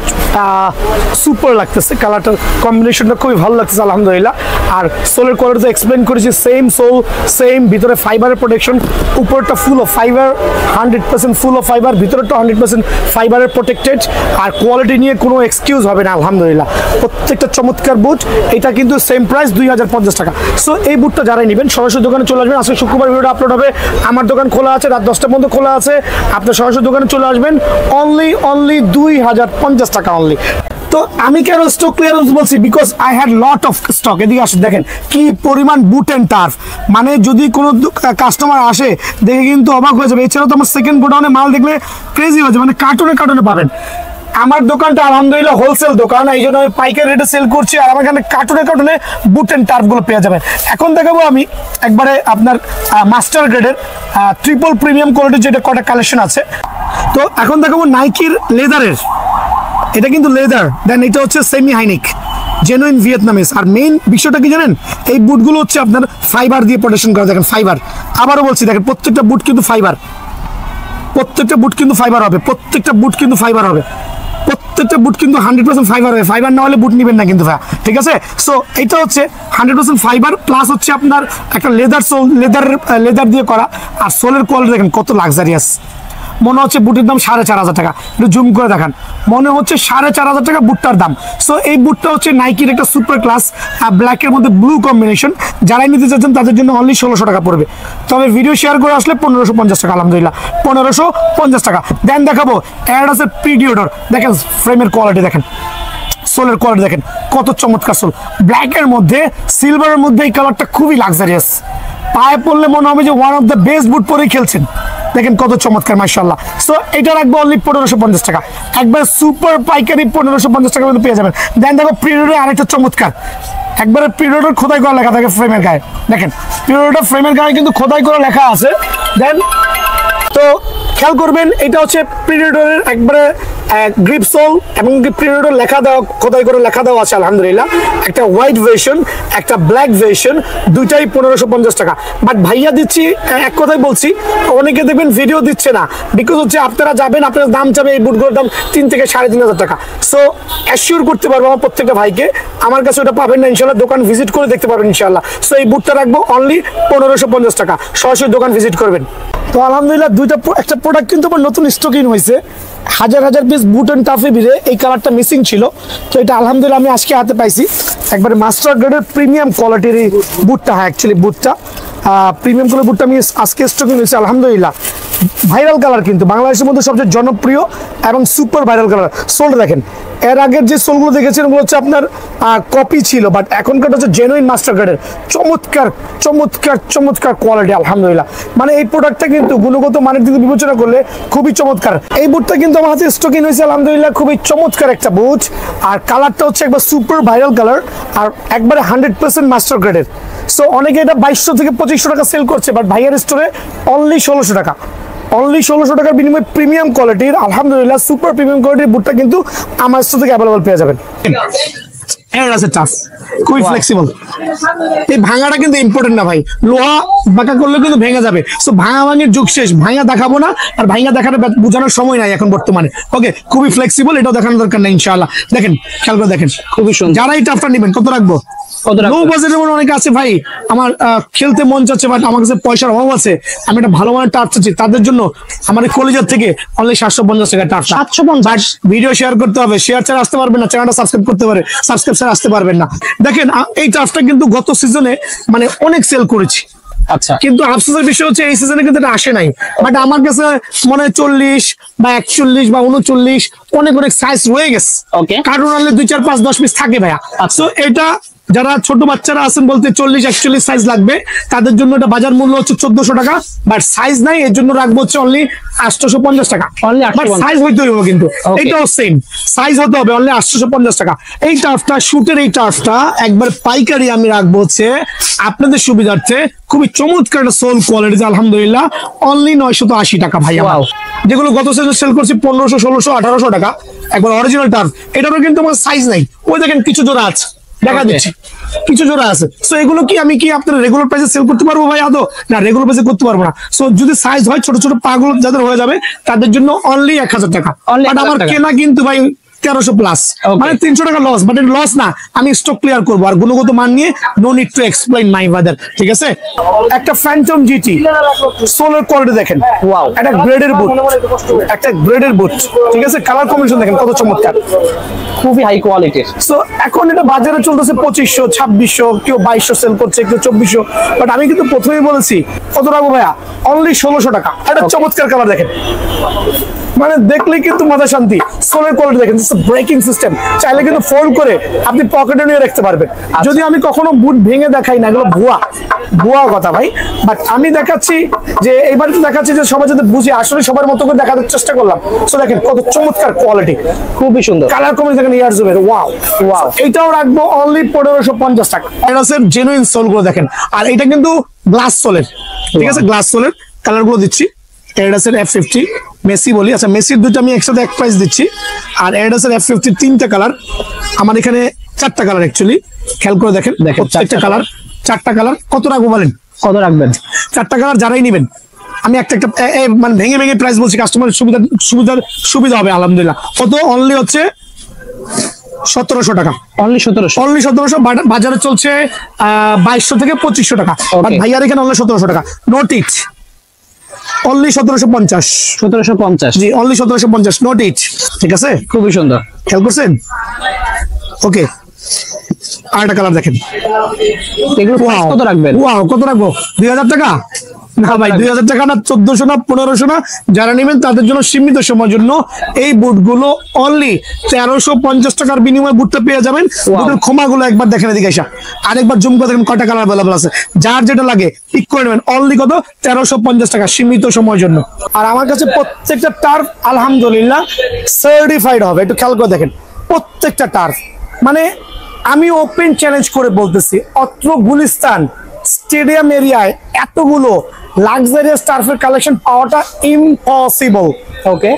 সুপার লাগতেছে, কালারটার কম্বিনেশনটা খুবই ভালো লাগতেছে আলহামদুলিল্লাহ। আর সোলের কোয়ালিটি এক্সপ্লেন করেছি, সেম সোল, সেম ভিতরে ফাইবারের প্রোটেকশন, উপরটা full of fibre, 100% full of fibre, ভিতরটা 100% ফাইবারের প্রোটেক্টেড। আর কোয়ালিটি নিয়ে কোনো এক্সকিউজ হবে না আলহামদুলিল্লাহ। প্রত্যেকটা চমৎকার বুট। এটা কিন্তু সেম প্রাইস 2050 টাকা। সো এই বুটটা যারাই নেবেন সরাসরি দোকানে চলে আসবেন। আজকে শুক্রবার ভিডিওটা আপলোড হবে, আমার দোকান খোলা আছে রাত 10টা পর্যন্ত খোলা আছে। আপনার সরাসরি দোকানে চলে আসবেন, অনলি 2050 টাকা অনলি। তো আমি কেন স্টক ক্লিয়ারেন্স বলছি, because I had lot of stock. এদিকে আসুন, দেখেন কি পরিমাণ বুট অ্যান্ড টার্ফ, মানে যদি কোনো কাস্টমার আসে দেখে কিন্তু অবাক হয়ে যাবে। এছাড়াও তো আমার সেকেন্ড গোডাউনে মাল দেখলে ক্রেজি হয়ে যাবে, মানে কার্টুনে কার্টুনে পাবেন। আমার দোকানটা আলহামদুলিল্লাহ হোলসেল দোকান, এই জন্য আমি পাইকারি রেটে সেল করছি। আর আমার এখানে কার্টুনে কার্টুনে বুট অ্যান্ড টার্ফগুলো পেয়ে যাবেন। এখন দেখাবো আমি একবারে আপনার মাস্টার গ্রেডের ট্রিপল প্রিমিয়াম কোয়ালিটির যেটা কটা কালেকশন আছে। তো এখন দেখাবো নাইকির লেদারের, এটা কিন্তু লেদার, দেন এটা হচ্ছে সেমি হাইনিক জেনুইন ভিয়েতনামিজ। আর মেইন বিষয়টা কি জানেন, এই বুটগুলো হচ্ছে আপনার ফাইবার দিয়ে প্রোটেকশন করা। দেখেন ফাইবার, আবারও বলছি দেখেন প্রত্যেকটা বুট কিন্তু ফাইবার, প্রত্যেকটা বুট কিন্তু ফাইবার হবে, প্রত্যেকটা বুট কিন্তু ফাইবার হবে, প্রত্যেকটা বুট কিন্তু 100% ফাইবার হবে। ফাইবার না হলে বুট নেবেন না কিন্তু ভাই, ঠিক আছে। সো এটা হচ্ছে 100% ফাইবার প্লাস হচ্ছে আপনার একটা লেদার সোল, লেদার দিয়ে করা। আর সোলের কোয়ালিটি দেখেন কত লাক্সারিয়াস, মনে হচ্ছে বুটের দাম 4,500 টাকা। একটু জুম করে দেখান, মনে হচ্ছে 4,500 টাকা বুটটার দাম। সো এই বুটটা হচ্ছে নাইকির একটা সুপার ক্লাস, ব্ল্যাকের মধ্যে ব্লু কম্বিনেশন। যারাই নিতে চাচ্ছেন তাদের জন্য অনলি 1600 টাকা পড়বে। তবে ভিডিও শেয়ার করে আসলে 1550 টাকা, আলহামদুলিল্লাহ 1550 টাকা। দেন দেখাবো অ্যাডিডাসের প্রিডিওডর, দেখেন ফ্রেমের কোয়ালিটি দেখেন, সোলের কোয়ালিটি দেখেন কত চমৎকার সোল, ব্ল্যাকের মধ্যে সিলভারের মধ্যে। এই কালারটা খুবই লাক্সারিয়াস, পায়ে পড়লে মনে হবে যে ওয়ান অফ দ্য বেস্ট বুট পরেই খেলছেন। দেখেন কত চমৎকার মাশাআল্লাহ। সো এটা রাখবো অনলি 1550 টাকা, একবার সুপার পাইকারি 1550 টাকা মধ্যে পেয়ে যাবেন। দেন দেখো প্রিডিওডের আরেকটা চমৎকার, একবারে প্রিডিওডের খোদাই করা লেখা থাকে ফ্রেমের গায়ে, দেখেন প্রিডিওডের ফ্রেমের গায়ে কিন্তু খোদাই করা লেখা আছে। দেন তো খেয়াল করবেন, এটা হচ্ছে প্রিডিওডরের একবারে গ্রিপ সোল এবং প্রিডিওডর লেখা দেওয়া, খোদাই করে লেখা দেওয়া আছে আলহামদুলিল্লাহ। একটা হোয়াইট ভার্সন, একটা ব্ল্যাক ভার্সন, দুইটাই 1550 টাকা। বাট ভাইয়া দিচ্ছি, এক কথাই বলছি, অনেকে দেখবেন ভিডিও দিচ্ছে না, বিকজ হচ্ছে আপনারা যাবেন, আপনার দাম চাবে এই বুটগুলোর দাম 3 থেকে 3,500 টাকা। সো অ্যাসিওর করতে পারবো আমার প্রত্যেকটা ভাইকে, আমার কাছে ওটা পাবেন না ইনশাল্লাহ, দোকান ভিজিট করে দেখতে পারবেন ইনশাল্লাহ। সো এই বুটটা রাখবো অনলি 1550 টাকা, সরাসরি দোকান ভিজিট করবেন। তো আলহামদুলিল্লাহ একটা প্রোডাক্ট কিন্তু আমার নতুন স্টকিং হয়েছে, হাজার পিস বুট অ্যান্ড টাফে ভিড়ে এই কালারটা মিসিং ছিল। তো এটা আলহামদুলিল্লাহ আমি আজকে হাতে পাইছি, একবারে মাস্টার গ্রেডের প্রিমিয়াম কোয়ালিটির এই বুটটা। হ্যাঁ অ্যাকচুয়ালি বুটটা প্রিমিয়াম কোয়ালিটির বুটটা আমি আজকে স্টকিং হয়েছে আলহামদুলিল্লাহ। ভাইরাল কালার, কিন্তু বাংলাদেশের মধ্যে সবচেয়ে জনপ্রিয় এবং সুপার ভাইরাল কালার। সোলটা দেখেন, এর আগের যে সোলগুলো দেখেছেন ওগুলো হচ্ছে আপনার কপি ছিল, বাট এখনকার হচ্ছে জেনুইন মাস্টার গ্রেডের চমৎকার চমৎকার চমৎকার কোয়ালিটি আলহামদুলিল্লাহ। মানে এই প্রোডাক্টটা কিন্তু গুণগত মানের দিকে বিবেচনা করলে খুবই চমৎকার। এই বুটটা কিন্তু আমার হাতে স্টকিং হয়েছে আলহামদুলিল্লাহ, খুবই চমৎকার একটা বুট। আর কালারটা হচ্ছে একবার সুপার ভাইরাল কালার, আর একবারে 100% মাস্টার গ্রেডের। সো অনেকে এটা 2200 থেকে 2500 টাকা সেল করছে, বাট ভাইয়ার স্টোরে অনলি 1600 টাকা, অনলি 1600 টাকার বিনিময়ে প্রিমিয়াম কোয়ালিটির আলহামদুলিল্লাহ সুপার প্রিমিয়াম কোয়ালিটির বুটটা কিন্তু আমার স্টোর থেকে অ্যাভেলেবল পেয়ে যাবেন। এর আছে টাফ, খুবই ফ্লেক্সিবল। এই ভাঙাটা কিন্তু ইম্পর্টেন্ট না ভাই, লোহা বাঁকা করলে কিন্তু ভেঙে যাবে। সো ভাঙা ভাঙির যুগ শেষ, ভাঙা দেখাবো না, আর ভাঙা দেখাটা বোঝানোর সময় নাই এখন বর্তমানে। ওকে, খুবই ফ্লেক্সিবল, এটাও দেখানোর দরকার নেই ইনশাআল্লাহ। দেখেন খেয়াল করে দেখেন, খুবই সুন্দর। যারা এই টাফটা নেবেন, কত রাখবো? লো বাজেটের মধ্যে অনেকে আছে ভাই, আমার খেলতে মন চাচ্ছে, বাট আমার কাছে পয়সার অভাব আছে, আমি একটা ভালো মানের টাফ চাচ্ছি, তাদের জন্য আমার কলেজের থেকে অনলি 750 টাকা টাফ। 750, ভিডিও শেয়ার করতে হবে, শেয়ার ছাড়া আসতে পারবেন না, চ্যানেলটা সাবস্ক্রাইব করতে পারে, সাবস্ক্রাইব ছাড়া আসতে পারবেন না। দেখেন এই টাফটা কিন্তু গত সিজনে মানে অনেক সেল করেছি, আচ্ছা, কিন্তু আফসোসের বিষয় হচ্ছে এই সিজনে কিন্তু এটা আসে নাই। বাট আমার কাছে মনে হয় 40 বা 41 বা 39 অনেক সাইজ রয়ে গেছে। কার্টুন আনলে 2, 4, 5, 10 পিস থাকে ভাইয়া। সো এটা যারা ছোট বাচ্চারা আছেন বলতে 40-41 সাইজ লাগবে, তাদের জন্য এটা বাজার মূল্য হচ্ছে 1400 টাকা, বাট সাইজ নাই, এর জন্য রাখবো হচ্ছে অনলি 850 টাকা। Only বাট 850 সাইজ হইতে হইব কিন্তু, Okay. এটাও সেম সাইজ হতে হবে, অনলি 850 টাকা। এই টার্ফটা, শুটের এই টার্ফটা একবার পাইকারি আমি রাখবো হচ্ছে আপনাদের সুবিধার্থে, খুবই চমৎকার একটা সোল কোয়ালিটি, আলহামদুলিল্লাহ, অনলি 980 টাকা ভাই আমার। Wow. যেগুলো গত সিজনে সেল করছি 1500, 1600, 1800 টাকা, একবার অরিজিনাল টার্ফ। এটারও কিন্তু আমার সাইজ নাই, ওই দেখেন কিছু জোড়া আছে, দেখা Okay. দিচ্ছি কিছু জোড়া আছে। সো এগুলো কি আমি কি আপনার রেগুলার প্রাইসে সেল করতে পারবো ভাই আদৌ? না, রেগুলার প্রাইসে করতে পারবো না। সো যদি সাইজ হয়, ছোট ছোট পাগুলো যাদের হয়ে যাবে তাদের জন্য অনলি 1000 টাকা। Only বাট 1000 আমার টাকা। কেনা কিন্তু ভাই 1300 প্লাস, Okay. মানে 300 টাকা লস, বাট এটা লস না, আমি স্টক ক্লিয়ার করবো। আর গুণগত মান নিয়ে no need to explain my brother, ঠিক আছে? একটা ফ্যান্টম জিটি সোলার কোয়ালিটি দেখেন, Wow. একটা গ্রেডের বুট, একটা গ্রেডের বুট, ঠিক আছে? কালার কম্বিনেশন দেখেন কত চমৎকার। খুবই হাই কোয়ালিটির। সো এখন এটা বাজারে চলতেছে 2500, 2600, কেউ 2200 সেল করছে, কেউ 2400, বাট আমি কিন্তু প্রথমেই বলেছি কত রাখবো ভাইয়া, অনলি 1600 টাকা। একটা চমৎকার কালার দেখেন, মানে দেখলে কিন্তু মাথা শান্তি। সোলের কোয়ালিটি দেখেন, ব্রেকিং সিস্টেম, চাইলে কিন্তু ফোল্ড করে আপনি পকেটে নিয়ে রাখতে পারবেন। যদি আমি কখনো বুট ভেঙে দেখাই না, এগুলো ভুয়া ভুয়া কথা ভাই, বাট আমি দেখাচ্ছি যে এইবার তো দেখাচ্ছি যে সবাই যাতে বুঝে, আসলে সবার মতো করে দেখানোর চেষ্টা করলাম। সো দেখেন কত চমৎকার কোয়ালিটি, খুবই সুন্দর। কালার কমে দেখেন, ইয়ার জুমের, ওয়াও ওয়াও। এটাও রাখবো অনলি 1550 টাকা। এটা হচ্ছে জেনুইন সোল গুলো দেখেন, আর এটা কিন্তু গ্লাস সোলের, ঠিক আছে? গ্লাস সোলের কালার গুলো দিচ্ছি। এডিডাসের F50 মেসি বলি, আচ্ছা মেসির দুটো আমি একসাথে এক প্রাইস দিচ্ছি। আর এডিডাসের F50 3টা কালার, আমার এখানে 4টা কালার অ্যাকচুয়ালি, খেয়াল করে দেখেন প্রত্যেকটা কালার, 4টা কালার। কত রাখবো বলেন? কত রাখবেন? 4টা কালার যারাই নেবেন, আমি একটা একটা মানে ভেঙে ভেঙে প্রাইস বলছি, কাস্টমারের সুবিধা হবে আলহামদুলিল্লাহ। কত? অনলি হচ্ছে 1700 টাকা। অনলি 1700। অনলি 1700, বাজারে চলছে 2200 থেকে 2500 টাকা, বাট ভাইয়ার এখানে অনলি 1700 টাকা। নোট ইট, অনলি 1750। 1750। জি, অনলি 1750, নোট ইট, ঠিক আছে? খুবই সুন্দর। খেয়াল করছেন? ওকে, আরেকটা কালার দেখেন, এগুলো price কত রাখবেন? ওয়াও, কত রাখবো? 2000 টাকা? না ভাই, 2000 টাকা না, 1400 না, 1500 না। যারা নেবেন তাদের জন্য সীমিত সময়ের জন্য এই বুটগুলো অনলি 1350 টাকার বিনিময়ে বুটটা পেয়ে যাবেন। বুটের খোমাগুলো একবার দেখেন, এদিকে এসে আরেকবার জুম করে দেখেন কয়টা কালার अवेलेबल আছে। যার যেটা লাগে পিক করে নেবেন, অনলি কত? 1350 টাকা, সীমিত সময়ের জন্য। আর আমার কাছে প্রত্যেকটা টার্ফ আলহামদুলিল্লাহ সার্টিফাইড হবে, একটু খেয়াল করে দেখেন প্রত্যেকটা টার্ফ। মানে আমি ওপেন চ্যালেঞ্জ করে বলতেছি, অত্র গুলিস্তান স্টেডিয়াম এরিয়ায় এতগুলো লাক্সারিয়াস টার্ফের কালেকশন পাওয়াটা ইম্পসিবল। ওকে,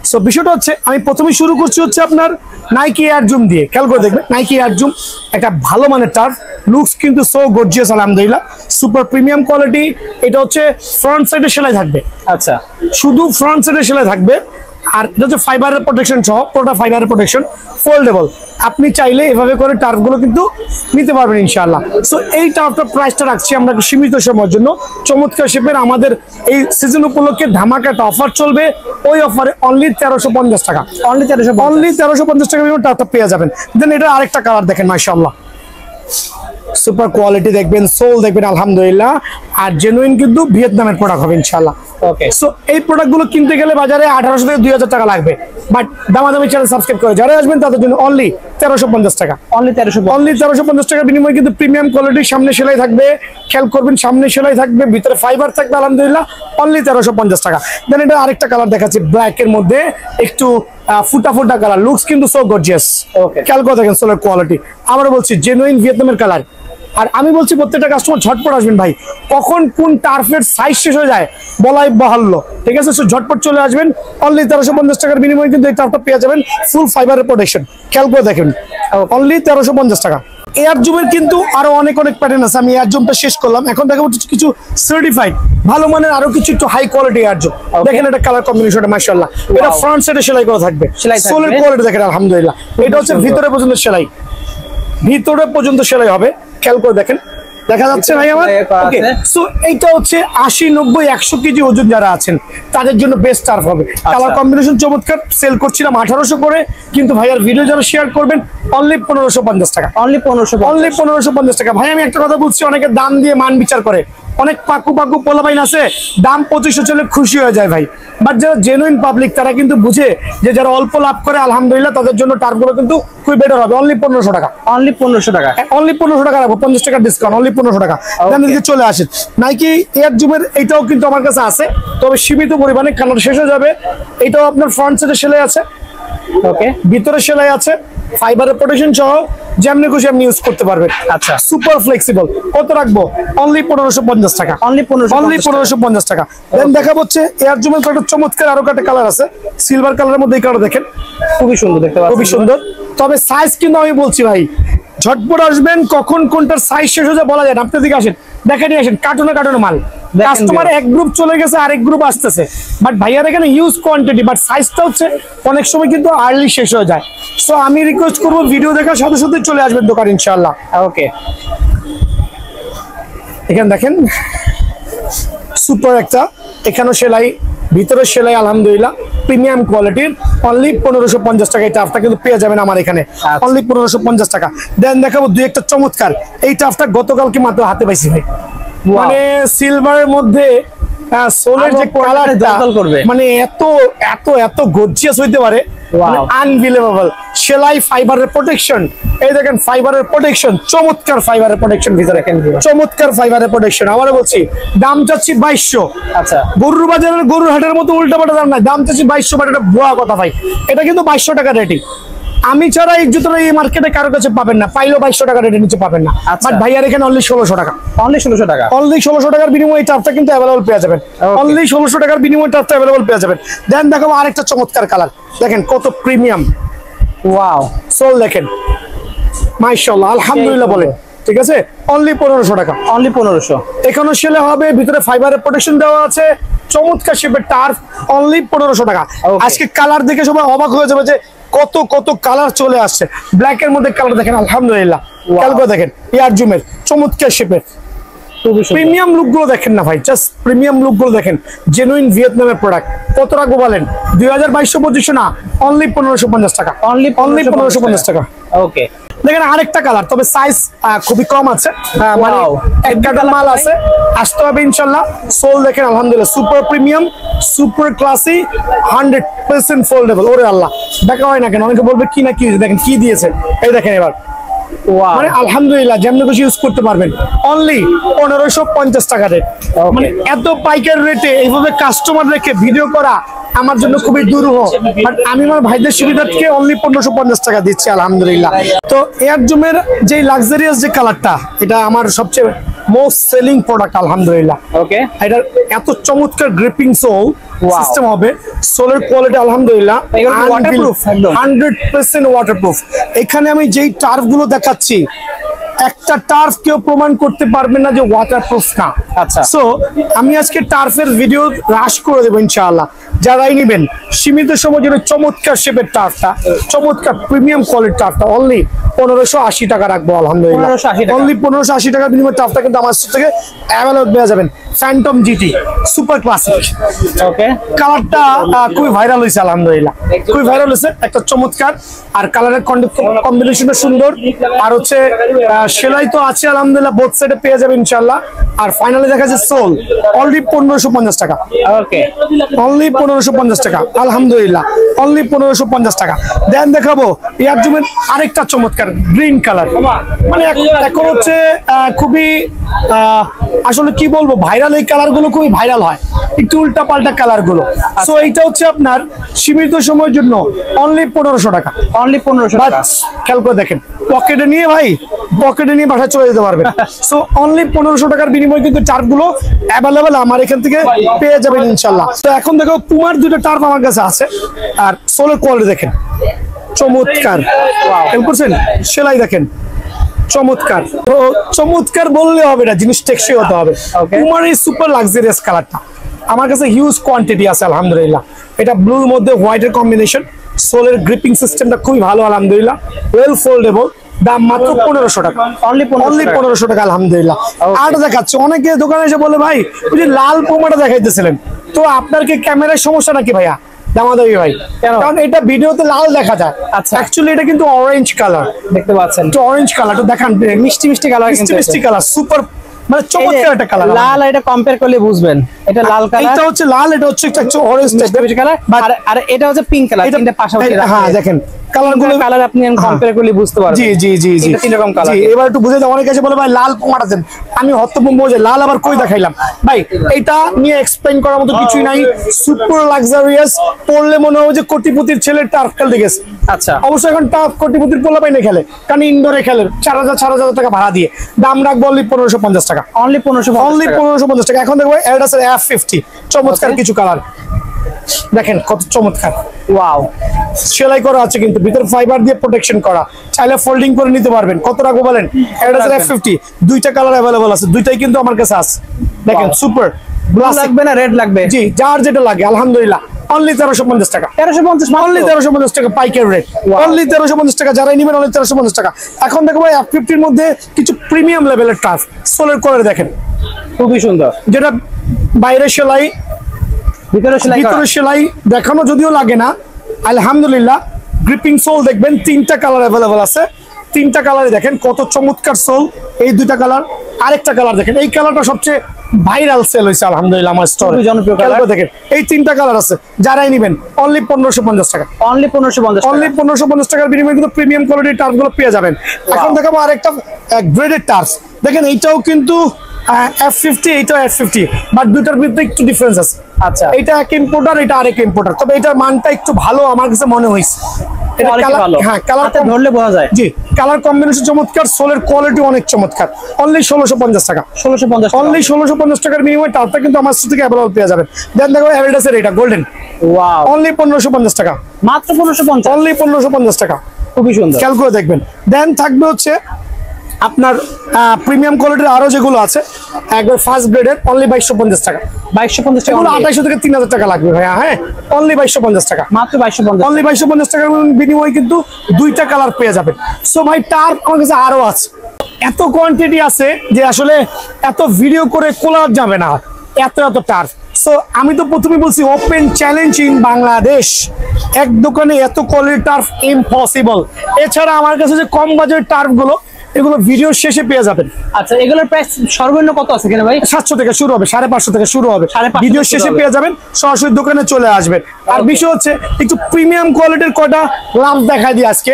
সো বিষয়টা হচ্ছে, আমি প্রথমে শুরু করছি হচ্ছে আপনার নাইকি এয়ার জুম দিয়ে। খেয়াল করে দেখবেন, নাইকি এয়ার জুম একটা ভালো মানের টার্ফ, লুকস কিন্তু সো গর্জিয়াস আলহামদুলিল্লাহ, সুপার প্রিমিয়াম কোয়ালিটি। এটা হচ্ছে ফ্রন্ট সাইডে সেলাই থাকবে, আচ্ছা, শুধু ফ্রন্ট সাইডে সেলাই থাকবে। আর এটা হচ্ছে ফাইবারের প্রোটেকশন সহ, পুরোটা ফাইবারের প্রোটেকশন, ফোল্ডেবল। আপনি চাইলে এভাবে করে টার্ফগুলো কিন্তু নিতে পারবেন ইনশাআল্লাহ। সো এই টার্ফটার প্রাইসটা রাখছি আমরা সীমিত সময়ের জন্য, চমৎকার শেপের। আমাদের এই সিজন উপলক্ষে ধামাকা একটা অফার চলবে, ওই অফারে অনলি 1350 টাকা, অনলি 1350। অনলি 1350 টাকা টার্ফটা পেয়ে যাবেন। দেন এটা আরেকটা কালার দেখেন, মাশাআল্লাহ, সুপার কোয়ালিটি দেখবেন, সোল দেখবেন আলহামদুলিল্লাহ। আর জেনুইন কিন্তু ভিয়েতনামের প্রোডাক্ট হবে ইনশাআল্লাহ। ওকে, সো এই প্রোডাক্টগুলো কিনতে গেলে বাজারে 1800 থেকে 2000 টাকা লাগবে, বাট দামাদামি চ্যানেল সাবস্ক্রাইব করে যারা আসবেন তাদের জন্য অনলি 1350 টাকা। অনলি 1350। অনলি 1350 টাকার বিনিময়ে কিন্তু প্রিমিয়াম কোয়ালিটির সামনে সেলাই থাকবে, খেয়াল করবেন সামনে সেলাই থাকবে, ভিতরে ফাইবার থাকবে আলহামদুলিল্লাহ, অনলি 1350 টাকা। দেন এটা আরেকটা কালার দেখাচ্ছি, ব্ল্যাক এর মধ্যে একটু ফুটা ফুটা কালার, লুকস কিন্তু সো গর্জিয়াস। ওকে, খেয়াল করে দেখেন সোলার কোয়ালিটি, আমরা বলছি জেনুইন ভিয়েতনামের কালার। আর আমি বলছি প্রত্যেকটা কাস্টমার ঝটপট আসবেন ভাই, কখন কোন টার্ফের সাইজ শেষ হয়ে যায় বলাই বাহুল্য, ঠিক আছে? সো ঝটপট চলে আসবেন, অনলি 1350 টাকার বিনিময়ে কিন্তু এই টার্ফটা পেয়ে যাবেন ফুল ফাইবারের প্রোটেকশন। খেয়াল করে দেখেন, অনলি 1350 টাকা। এয়ার জুমের কিন্তু আরো অনেক অনেক প্যাটার্ন আছে, আমি এয়ার জুমটা শেষ করলাম, এখন দেখাবো কিছু সার্টিফাইড ভালো মানের আরো কিছু একটু হাই কোয়ালিটি এয়ার জুম। দেখেন এটা কালার কম্বিনেশন মাশাআল্লাহ, এটা ফ্রন্ট সাইডে সেলাই করা থাকবে, সোলের কোয়ালিটি দেখেন আলহামদুলিল্লাহ। এটা হচ্ছে ভিতরে পর্যন্ত সেলাই, ভিতরে পর্যন্ত সেলাই হবে, খেয়াল করে দেখেন, দেখা যাচ্ছে ভাই আমার? ওকে, সো এইটা হচ্ছে 80, 90, 100 কেজি ওজন যারা আছেন তাদের জন্য বেস্ট টার্ফ হবে। কালার কম্বিনেশন চমৎকার, সেল করছিলাম 1800 করে, কিন্তু ভাইয়ার ভিডিও যারা শেয়ার করবেন অনলি 1550 টাকা। অনলি 1550। অনলি 1550 টাকা। ভাই আমি একটা কথা বলছি, অনেকে দাম দিয়ে মান বিচার করে, অনেক পাকু পাকু পোলাপাইন আছে দাম 2500 চলে খুশি হয়ে যায় ভাই, বাট যারা জেনুইন পাবলিক তারা কিন্তু বুঝে যে যারা অল্প লাভ করে আলহামদুলিল্লাহ তাদের জন্য টার্ফগুলো কিন্তু খুবই বেটার হবে। অনলি 1500 টাকা, অনলি 1500 টাকা, অনলি 1500 টাকা রাখবো, 50 টাকা ডিসকাউন্ট, অনলি 1500 টাকা। দেন এদিকে চলে আসেন নাইকি এয়ার জুমের, এটাও কিন্তু আমার কাছে আছে, তবে সীমিত পরিমাণে, কালার শেষ হয়ে যাবে। এটাও আপনার ফ্রন্ট সাইডে সেলাই আছে, ওকে, ভিতরে সেলাই আছে, ফাইবারের প্রোটেকশন সহ, যেমনি খুশি আপনি ইউজ করতে পারবেন। আচ্ছা, সুপার ফ্লেক্সিবল। কত রাখবো? অনলি 1550 টাকা, অনলি 1550 টাকা। দেন দেখা হচ্ছে এয়ার জুমের একটা চমৎকার আরো একটা কালার আছে, সিলভার কালারের মধ্যে এই কালার দেখেন, খুবই সুন্দর দেখতে পাচ্ছেন, খুবই সুন্দর। তবে সাইজ কিন্তু আমি বলছি ভাই ঝটপট আসবেন, কখন কোনটার সাইজ শেষ হয়ে যায় বলা যায় না। আপনার দিকে আসেন, দেখে নিয়ে আসেন, কার্টুনে কার্টুনে মাল, কাস্টমার এক গ্রুপ চলে গেছে, আরেক গ্রুপ আসতেছে, বাট ভাইয়ার এখানে হিউজ কোয়ান্টিটি, বাট সাইজটা হচ্ছে অনেক সময় কিন্তু আর্লি শেষ হয়ে যায়। সো আমি রিকোয়েস্ট করবো ভিডিও দেখার সাথে সাথে চলে আসবেন দোকান ইনশাআল্লাহ। ওকে, এখানে দেখেন সুপার একটা, এখানেও সেলাই, ভিতরে সেলাই আলহামদুলিল্লাহ প্রিমিয়াম কোয়ালিটির, অনলি 1550 টাকা। এই টাফটা কিন্তু পেয়ে যাবেন আমার এখানে অনলি 1550 টাকা। দেন দেখাবো দুই একটা চমৎকার, এই টাফটা গতকালকে মাত্র হাতে পাইছি ভাই, মানে সিলভারের মধ্যে সোলের যে কালারটা মানে এত এত এত গর্জিয়াস হইতে পারে, আনবিলিভেবল। সেলাই, ফাইবারের প্রোটেকশন, এই দেখেন ফাইবারের প্রোটেকশন, চমৎকার ফাইবারের প্রোটেকশন, ভিতরে চমৎকার ফাইবারের প্রোটেকশন। আবারও বলছি দাম চাচ্ছি 2200। আচ্ছা, গরুর বাজারের গরুর হাটের মতো উল্টাপাল্টা দাম নাই, দাম চাচ্ছি 2200, বাট এটা ভুয়া কথা ভাই, এটা কিন্তু 2200 টাকা রেটিং। আমি ছাড়া এই জুতোটা এই মার্কেটে কারো কাছে পাবেন না, পাইলেও 2200 টাকা রেটের নিচে পাবেন না। বাট ভাইয়ার এখানে অনলি 1600 টাকা, অনলি 1600 টাকা, অনলি 1600 টাকার বিনিময়ে এই টাফটা কিন্তু অ্যাভেলেবল পেয়ে যাবেন, অনলি 1600 টাকার বিনিময়ে টাফটা অ্যাভেলেবল পেয়ে যাবেন। দেন দেখাবো আরেকটা চমৎকার কালার, দেখেন কত প্রিমিয়াম, ওয়াও, সোল দেখেন মাশাআল্লাহ আলহামদুলিল্লাহ বলে, ঠিক আছে, অনলি 1500 টাকা, অনলি 1500। এখানেও সেলে হবে, ভিতরে ফাইবারের প্রোটেকশন দেওয়া আছে, চমৎকার শেপের টার্ফ, অনলি 1500 টাকা। আজকে কালার দেখে সবাই অবাক হয়ে যাবে যে কত কত কালার চলে আসছে। ব্ল্যাক এর মধ্যে কালার দেখেন আলহামদুলিল্লাহ, কালকে দেখেন এয়ার জুমের চমৎকার শেপের, প্রিমিয়াম লুক গুলো দেখেন না ভাই, জাস্ট প্রিমিয়াম লুক গুলো দেখেন, জেনুইন ভিয়েতনামের প্রোডাক্ট। কত রাখবো বলেন? 2200-2500 না, অনলি 1550 টাকা, অনলি 1550 টাকা। ওকে, দেখেন আরেকটা কালার, তবে সাইজ খুবই কম আছে, মানে এক কার্টন মাল আছে, আসতে হবে ইনশাল্লাহ। সোল দেখেন আলহামদুলিল্লাহ super premium, super classy, 100% foldable. ওরে আল্লাহ, দেখা হয় না কেন, অনেকে বলবে কি না কি, দেখেন কি দিয়েছে, এই দেখেন এবার, মানে আলহামদুলিল্লাহ যেমন খুশি ইউজ করতে পারবেন। অনলি 1550 টাকা রেট, মানে এত পাইকার রেটে এইভাবে কাস্টমার রেখে ভিডিও করা আমার জন্য খুবই দুরূহ, বাট আমি আমার ভাইদের সুবিধার্থে অনলি 1550 টাকা দিচ্ছি আলহামদুলিল্লাহ। তো এয়ার জুমের যে লাক্সারিয়াস যে কালারটা, এটা আমার সবচেয়ে মোস্ট সেলিং প্রোডাক্ট আলহামদুলিল্লাহ। ওকে, এটা এত চমৎকার গ্রিপিং সোল সিস্টেম হবে, সোলের কোয়ালিটি আলহামদুলিল্লাহ 100% ওয়াটারপ্রুফ। এখানে আমি যেই টার্ফ গুলো দেখাচ্ছি, একটা টার্ফ কেউ প্রমাণ করতে পারবে না যে ওয়াটারপ্রুফ না। আচ্ছা, সো আমি আজকে টার্ফের ভিডিও রাশ করে দেবো ইনশাআল্লাহ। যারাই নেবেন সীমিত সময়ের জন্য চমৎকার শেপের টার্ফটা, চমৎকার প্রিমিয়াম কোয়ালিটির টার্ফটা অনলি 1580 টাকা রাখবো আলহামদুলিল্লাহ। অনলি 1580 টাকার বিনিময়ে টার্ফটা কিন্তু আমার থেকে অ্যাভেলেবল পেয়ে যাবেন। ফ্যান্টম জিটি সুপার ক্লাসিক, ওকে, কালারটা খুবই ভাইরাল হয়েছে আলহামদুলিল্লাহ, খুবই ভাইরাল হয়েছে, একটা চমৎকার, আর কালারের কম্বিনেশনটা সুন্দর, আর হচ্ছে সেলাই তো আছে আলহামদুলিল্লাহ, বোথ সাইডে পেয়ে যাবে ইনশাআল্লাহ। আর ফাইনালি দেখা যাচ্ছে সোল অনলি 1550 টাকা, ওকে, অনলি 1550 টাকা আলহামদুলিল্লাহ, অনলি 1550 টাকা। দেন দেখাবো এয়ার জুমের আরেকটা চমৎকার গ্রিন কালার, মানে এখন হচ্ছে খুবই আসলে কি বলবো, ভাইরাল এই কালার গুলো খুবই ভাইরাল হয়, একটু উল্টা পাল্টা কালার গুলো। সো এইটা হচ্ছে আপনার সীমিত সময়ের জন্য অনলি 1500 টাকা, অনলি 1500 টাকা। খেয়াল করে দেখেন, পকেটে নিয়ে ভাই, পকেটে নিয়ে বাসায় চলে যেতে পারবেন। সো অনলি 1500 টাকার বিনিময়ে কিন্তু টার্ফ গুলো অ্যাভেলেবেল আমার এখান থেকে পেয়ে যাবেন ইনশাল্লাহ। তো এখন দেখো পুমার দুটো টার্ফ আমার কাছে আছে, আর সোলের কোয়ালিটি দেখেন চমৎকার, খেয়াল করছেন সেলাই দেখেন চমৎকার। তো চমৎকার বললে হবে না, জিনিস টেকসই হতে হবে। পুমার এই সুপার লাক্সারিয়াস কালারটা আমার কাছে হিউজ কোয়ান্টিটি আছে আলহামদুলিল্লাহ। এটা ব্লুর মধ্যে হোয়াইটের কম্বিনেশন, সোলের গ্রিপিং সিস্টেমটা খুবই ভালো আলহামদুলিল্লাহ, ওয়েল ফোল্ডেবল, দাম মাত্র 1500 টাকা, অনলি 1500 টাকা আলহামদুলিল্লাহ। আর দেখাচ্ছে অনেকে দোকানে এসে বলে ভাই ওই যে লাল পুমাটা দেখাইতেছিলেন, তো আপনার কি ক্যামেরার সমস্যা নাকি ভাইয়া? দামাদামি ভাই, কারণ এটা ভিডিওতে লাল দেখা যায়, আচ্ছা অ্যাকচুয়ালি এটা কিন্তু অরেঞ্জ কালার, দেখতে পাচ্ছেন, তো অরেঞ্জ কালার তো দেখান, মিষ্টি মিষ্টি কালার, মিষ্টি মিষ্টি কালার, সুপার মানে চমৎকার একটা কালার। লাল এটা কম্পেয়ার করলে বুঝবেন এটা লাল কালার, এটা হচ্ছে লাল, এটা হচ্ছে একটু অরেঞ্জ টাইপের কালার, আর এটা হচ্ছে পিঙ্ক কালার। তিনটা পাশাপাশি হ্যাঁ দেখেন কালার আপনি কম্পেয়ার করলে বুঝতে পারবেন। জি জি জি জি, তিন রকম কালার। এবার একটু বুঝে দাও, অনেকে এসে বলে ভাই লাল কোনটা দেন, আমি হতভম্ব যে লাল আবার কই দেখাইলাম ভাই। এটা নিয়ে এক্সপ্লেইন করার মতো কিছুই নাই, সুপার লাক্সারিয়াস, পড়লে মনে হবে যে কোটিপতির ছেলে টার্ফ খেলতে গেছে। আচ্ছা, অবশ্যই এখন টার্ফ কোটিপতির পোলা পাই না খেলে, কারণ ইনডোরে খেলে 4,000 টাকা ভাড়া দিয়ে। দাম রাখবো অনলি 1550 টাকা, অনলি 1550 টাকা। এখন দেখবো অ্যাডিডাসের F50, চমৎকার কিছু কালার দেখেন কত চমৎকার। ওয়াও, সেলাই করা আছে কিন্তু ভিতর ফাইবার দিয়ে প্রোটেকশন করা, চাইলে ফোল্ডিং করে নিতে পারবেন। কত রাখবো বলেন? অ্যাডিডাসের F50 দুইটা কালার अवेलेबल আছে, দুইটাই কিন্তু আমার কাছে আছে। দেখেন সুপার ব্লু লাগবে না রেড লাগবে? জি, যার যেটা লাগে আলহামদুলিল্লাহ। অনলি 1350 টাকা, 1350, অনলি 1350 টাকা পাইকারি রেট, অনলি 1350 টাকা। যারাই নেবেন অনলি 1350 টাকা। এখন দেখো ভাই F50 এর মধ্যে কিছু প্রিমিয়াম লেভেলের টার্ফ সোলের করে দেখেন, খুবই সুন্দর। যেটা বাইরে সেলাই ভিতরে সেলাই দেখানো যদিও লাগে না, আলহামদুলিল্লাহ। গ্রিপিং সোল দেখবেন, তিনটা কালার अवेलेबल আছে, তিনটা কালারে দেখেন কত চমৎকার সোল। এই দুইটা কালার, আরেকটা কালার দেখেন, এই কালারটা সবচেয়ে ভাইরাল সেল হয়েছে আলহামদুলিল্লাহ আমার স্টোরে, জনপ্রিয় কালার। দেখেন এই তিনটা কালার আছে, যারাই নেবেন অনলি 1550 টাকা, অনলি 1550, অনলি 1550 টাকার বিনিময়ে কিন্তু প্রিমিয়াম কোয়ালিটির টার্ফ গুলো পেয়ে যাবেন। এখন দেখাবো আরেকটা গ্রেডেড টার্ফ, দেখেন এইটাও কিন্তু F50, এইটাও F50, বাট দুইটার ভিতরে একটু ডিফারেন্স আছে। আচ্ছা, এটা এক ইম্পোর্টার, এটা আরেক ইম্পোর্টার, তবে এটার মানটা একটু ভালো আমার কাছে মনে হয়েছে। এটা কালার, হ্যাঁ কালার ধরলে বোঝা যায়। জি, কালার কম্বিনেশন চমৎকার, সোলের কোয়ালিটি অনেক চমৎকার। অনলি 1650 টাকা, 1650, অনলি 1650 টাকার বিনিময়ে টার্ফটা কিন্তু আমার কাছ থেকে अवेलेबल পেয়ে যাবেন। দেন দেখো অ্যাডিডাসের এটা গোল্ডেন, ওয়াও, অনলি 1550 টাকা, মাত্র 1550, অনলি 1550 টাকা। খুবই সুন্দর, খেয়াল করে দেখবেন। দেন থাকবে হচ্ছে আপনার প্রিমিয়াম কোয়ালিটির আরো যেগুলো আছে একবার ফার্স্ট গ্রেডের, অনলি 2250 টাকা, 2250 টাকা। এগুলো 2800 থেকে 3000 টাকা লাগবে ভাইয়া। হ্যাঁ, অনলি 2250 টাকা, মাত্র 2250, অনলি 2250 টাকার বিনিময়ে কিন্তু দুইটা কালার পেয়ে যাবেন। সো ভাই টার্ফ আমার কাছে আরো আছে, এত কোয়ান্টিটি আছে যে আসলে এত ভিডিও করে কোলা যাবে না, এত এত টার্ফ। সো আমি তো প্রথমে বলছি ওপেন চ্যালেঞ্জ ইন বাংলাদেশ, এক দোকানে এত কোয়ালিটির টার্ফ ইম্পসিবল। এছাড়া আমার কাছে যে কম বাজেট টার্ফ গুলো, এগুলো ভিডিও শেষে পেয়ে যাবেন। আচ্ছা, এগুলোর প্রাইস সর্বনিম্ন কত আছে কেন ভাই? 700 থেকে শুরু হবে, 550 থেকে শুরু হবে, 550 ভিডিও শেষে পেয়ে যাবেন, সরাসরি দোকানে চলে আসবেন। আর বিষয় হচ্ছে একটু প্রিমিয়াম কোয়ালিটির কয়টা লাম্প দেখাই দিই আজকে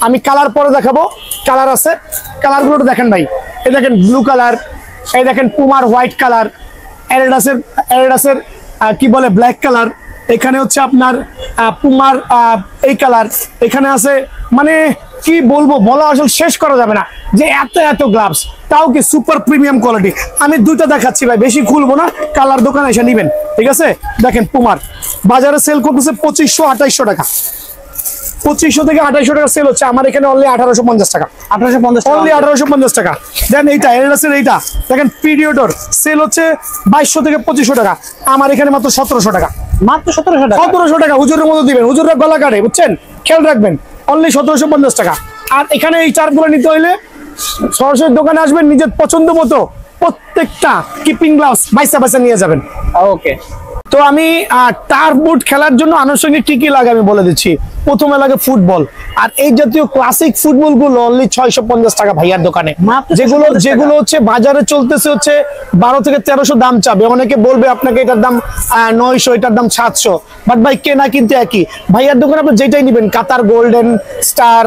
আমি, কালার পরে দেখাবো। কালার আছে, কালারগুলো দেখেন ভাই। এই দেখেন ব্লু কালার, এই দেখেন পুমার হোয়াইট কালার, অ্যাডিডাসের কি বলে ব্ল্যাক কালার, এখানে হচ্ছে আপনার পুমার এই কালার, এখানে আছে, মানে কি বলবো, বলা আসলে শেষ করা যাবে না যে এত এত গ্লাভস, তাও কি সুপার প্রিমিয়াম কোয়ালিটি। আমি দুইটা দেখাচ্ছি ভাই, বেশি খুলবো না, কালার দোকানে এসে নিবেন, ঠিক আছে? দেখেন পুমার বাজারে সেল করতেছে 2500-2800 টাকা, 2500 থেকে 2800 টাকা সেল হচ্ছে, আমার এখানে অনলি 1850 টাকা, 1850, অনলি 1850 টাকা। দেন এইটা অ্যাডিডাসের এইটা দেখেন পিরিয়ডর সেল হচ্ছে 2200 থেকে 2500 টাকা, আমার এখানে মাত্র 1700 টাকা, মাত্র 1700 টাকা, 1700 টাকা। হুজুরের মতো দিবেন, হুজুরের গলা কাটে, বুঝছেন? খেয়াল রাখবেন, অনলি 1750 টাকা। আর এখানে এই চারগুলো নিতে হইলে সরাসরি দোকানে আসবেন, নিজের পছন্দ মতো প্রত্যেকটা কিপিং গ্লাভস বাইসা নিয়ে যাবেন। ওকে, তো আমি টার্ফ বুট খেলার জন্য আনুষঙ্গিক কি কি লাগে আমি বলে দিচ্ছি। প্রথমে লাগে ফুটবল, আর এই জাতীয় ক্লাসিক ফুটবল গুলো অনলি 650 টাকা ভাইয়ার দোকানে। যেগুলো হচ্ছে বাজারে চলতেছে হচ্ছে 1200 থেকে 1300 দাম চাবে, অনেকে বলবে আপনাকে এটার দাম 900, এটার দাম 700, বাট ভাই কেনা কিন্তু একই। ভাইয়ার দোকানে আপনি যেটাই নিবেন, কাতার গোল্ডেন স্টার,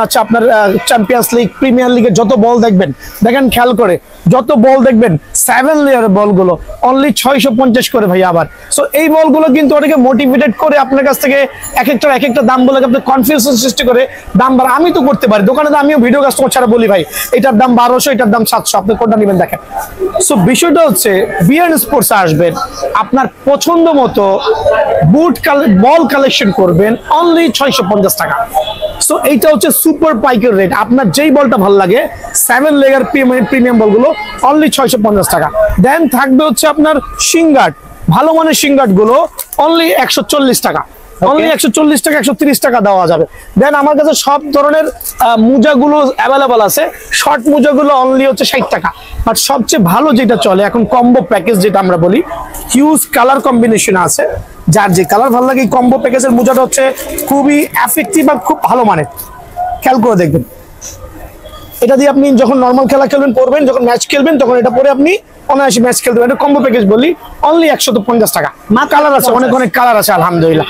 হচ্ছে আপনার চ্যাম্পিয়ন্স লিগ, প্রিমিয়ার লিগের যত বল দেখবেন, দেখেন খেয়াল করে যত বল দেখবেন 7 লেয়ারের বলগুলো অনলি 650 করে ভাইয়া। আবার সো এই বলগুলো কিন্তু অনেকে মোটিভেটেড করে আপনার কাছ থেকে এক একটা দাম বলে আপনি কনফিউশন সৃষ্টি করে দাম বাড়া। আমি তো করতে পারি দোকানে, তো আমিও ভিডিও কাস্টমার ছাড়া বলি ভাই এটার দাম 1200, এটার দাম 700, আপনি কোনটা নেবেন দেখেন। সো বিষয়টা হচ্ছে বিএন স্পোর্টস আসবেন, আপনার পছন্দ মতো বুট বল কালেকশন করবেন অনলি 650 টাকা। সো এইটা হচ্ছে সুপার পাইকারি রেট, আপনার যেই বলটা ভালো লাগে 7 লেয়ার প্রিমিয়াম বলগুলো অনলি 650 টাকা। দেন থাকবে হচ্ছে আপনার সিঙ্গার্ড, ভালো মানের সিঙ্গার্ড গুলো অনলি 140 টাকা, অনলি 140 টাকা, 130 টাকা দেওয়া যাবে। দেন আমার কাছে সব ধরনের মোজাগুলো অ্যাভেলেবল আছে, শর্ট মোজাগুলো অনলি হচ্ছে 60 টাকা। বাট সবচেয়ে ভালো যেটা চলে এখন কম্বো প্যাকেজ, যেটা আমরা বলি হিউজ কালার কম্বিনেশন আছে, যার যে কালার ভালো লাগে এই কম্বো প্যাকেজের মোজাটা হচ্ছে খুবই এফেক্টিভ আর খুব ভালো মানের। খেয়াল করে দেখবেন এটা দিয়ে আপনি যখন নর্মাল খেলা খেলবেন পরবেন, যখন ম্যাচ খেলবেন তখন এটা পরে আপনি অনায়াসে ম্যাচ খেলতে পারেন। এটা কম্বো প্যাকেজ বলি, অনলি 150 টাকা। কালার আছে, অনেক অনেক কালার আছে আলহামদুলিল্লাহ।